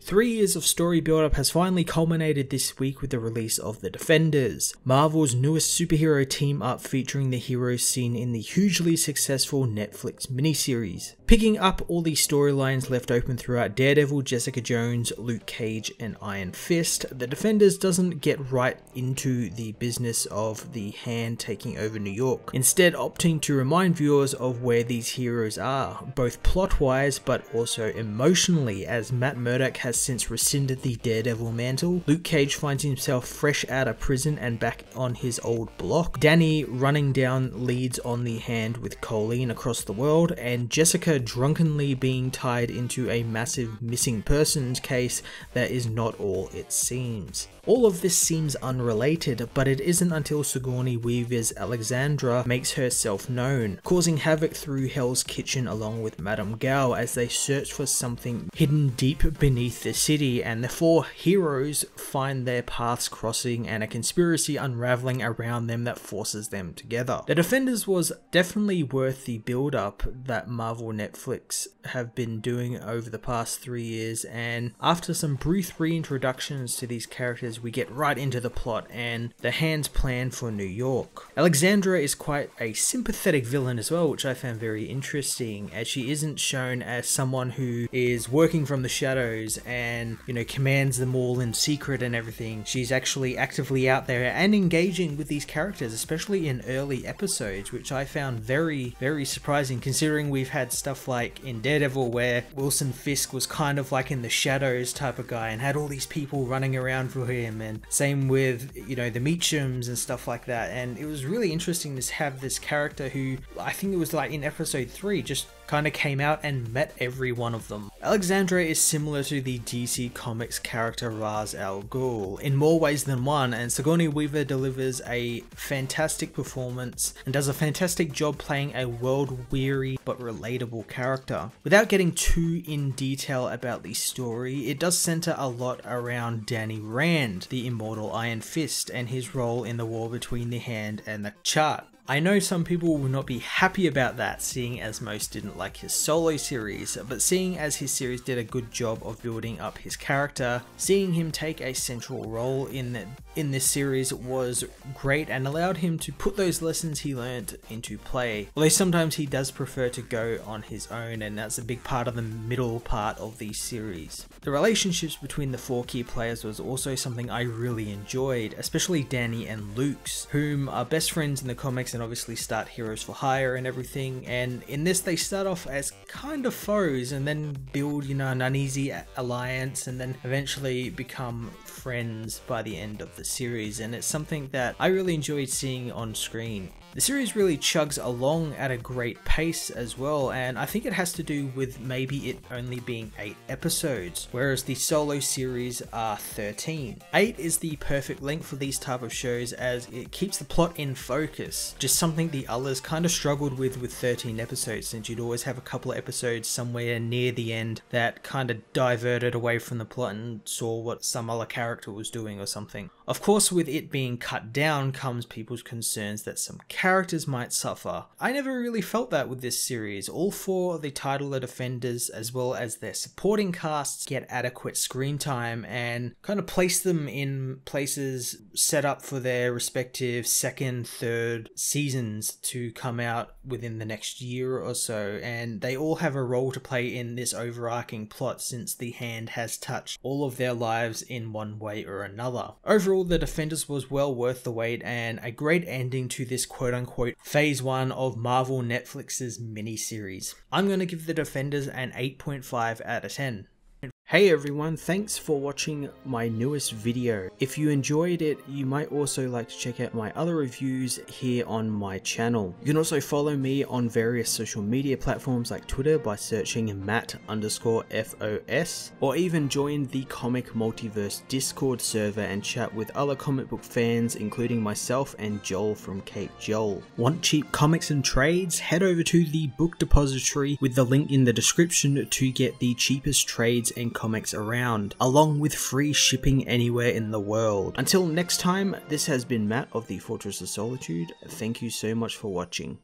3 years of story build-up has finally culminated this week with the release of The Defenders, Marvel's newest superhero team-up featuring the heroes seen in the hugely successful Netflix miniseries. Picking up all the storylines left open throughout Daredevil, Jessica Jones, Luke Cage, and Iron Fist, The Defenders doesn't get right into the business of the Hand taking over New York, instead opting to remind viewers of where these heroes are, both plot-wise but also emotionally, as Matt Murdock has since rescinded the Daredevil mantle, Luke Cage finds himself fresh out of prison and back on his old block, Danny running down leads on the Hand with Colleen across the world, and Jessica drunkenly being tied into a massive missing persons case that is not all it seems. All of this seems unrelated, but it isn't until Sigourney Weaver's Alexandra makes herself known, causing havoc through Hell's Kitchen along with Madame Gao as they search for something hidden deep beneath the city, and the 4 heroes find their paths crossing and a conspiracy unraveling around them that forces them together. The Defenders was definitely worth the build-up that Marvel Netflix have been doing over the past 3 years, and after some brief reintroductions to these characters, we get right into the plot and the Hand's plan for New York. Alexandra is quite a sympathetic villain as well, which I found very interesting, as she isn't shown as someone who is working from the shadows and, you know, commands them all in secret and everything. She's actually actively out there and engaging with these characters, especially in early episodes, which I found very, very surprising, considering we've had stuff like in Daredevil where Wilson Fisk was kind of like in the shadows type of guy and had all these people running around for him, and same with, you know, the Meachums and stuff like that. And it was really interesting to have this character who, I think it was like in episode 3, just kind of came out and met every one of them. Alexandra is similar to the DC Comics character Ra's al Ghul in more ways than one, and Sigourney Weaver delivers a fantastic performance and does a fantastic job playing a world-weary but relatable character. Without getting too in detail about the story, it does center a lot around Danny Rand, the immortal Iron Fist, and his role in the war between the Hand and the Chart. I know some people will not be happy about that, seeing as most didn't like his solo series, but seeing as his series did a good job of building up his character, seeing him take a central role in this series was great and allowed him to put those lessons he learned into play. Although sometimes he does prefer to go on his own, and that's a big part of the middle part of the series. The relationships between the 4 key players was also something I really enjoyed, especially Danny and Luke's, whom are best friends in the comics and obviously start Heroes for Hire and everything, and in this they start off as kind of foes and then build, you know, an uneasy alliance and then eventually become friends by the end of the series, and it's something that I really enjoyed seeing on screen. The series really chugs along at a great pace as well, and I think it has to do with maybe it only being 8 episodes, whereas the solo series are 13. 8 is the perfect length for these type of shows as it keeps the plot in focus, just something the others kind of struggled with 13 episodes, since you'd always have a couple of episodes somewhere near the end that kind of diverted away from the plot and saw what some other character was doing or something. Of course, with it being cut down comes people's concerns that some characters might suffer. I never really felt that with this series. All 4 of the title The Defenders, as well as their supporting casts, get adequate screen time and kind of place them in places set up for their respective 2nd, 3rd seasons to come out within the next year or so, and they all have a role to play in this overarching plot, since the Hand has touched all of their lives in one way or another. Overall, The Defenders was well worth the wait and a great ending to this quote-unquote phase 1 of Marvel Netflix's mini-series. I'm going to give The Defenders an 8.5 out of 10. Hey everyone, thanks for watching my newest video. If you enjoyed it, you might also like to check out my other reviews here on my channel. You can also follow me on various social media platforms like Twitter by searching Matt_FOS, or even join the Comic Multiverse Discord server and chat with other comic book fans, including myself and Joel from Cape Joel. Want cheap comics and trades? Head over to the Book Depository with the link in the description to get the cheapest trades and comics around, along with free shipping anywhere in the world. Until next time, this has been Matt of the Fortress of Solitude. Thank you so much for watching.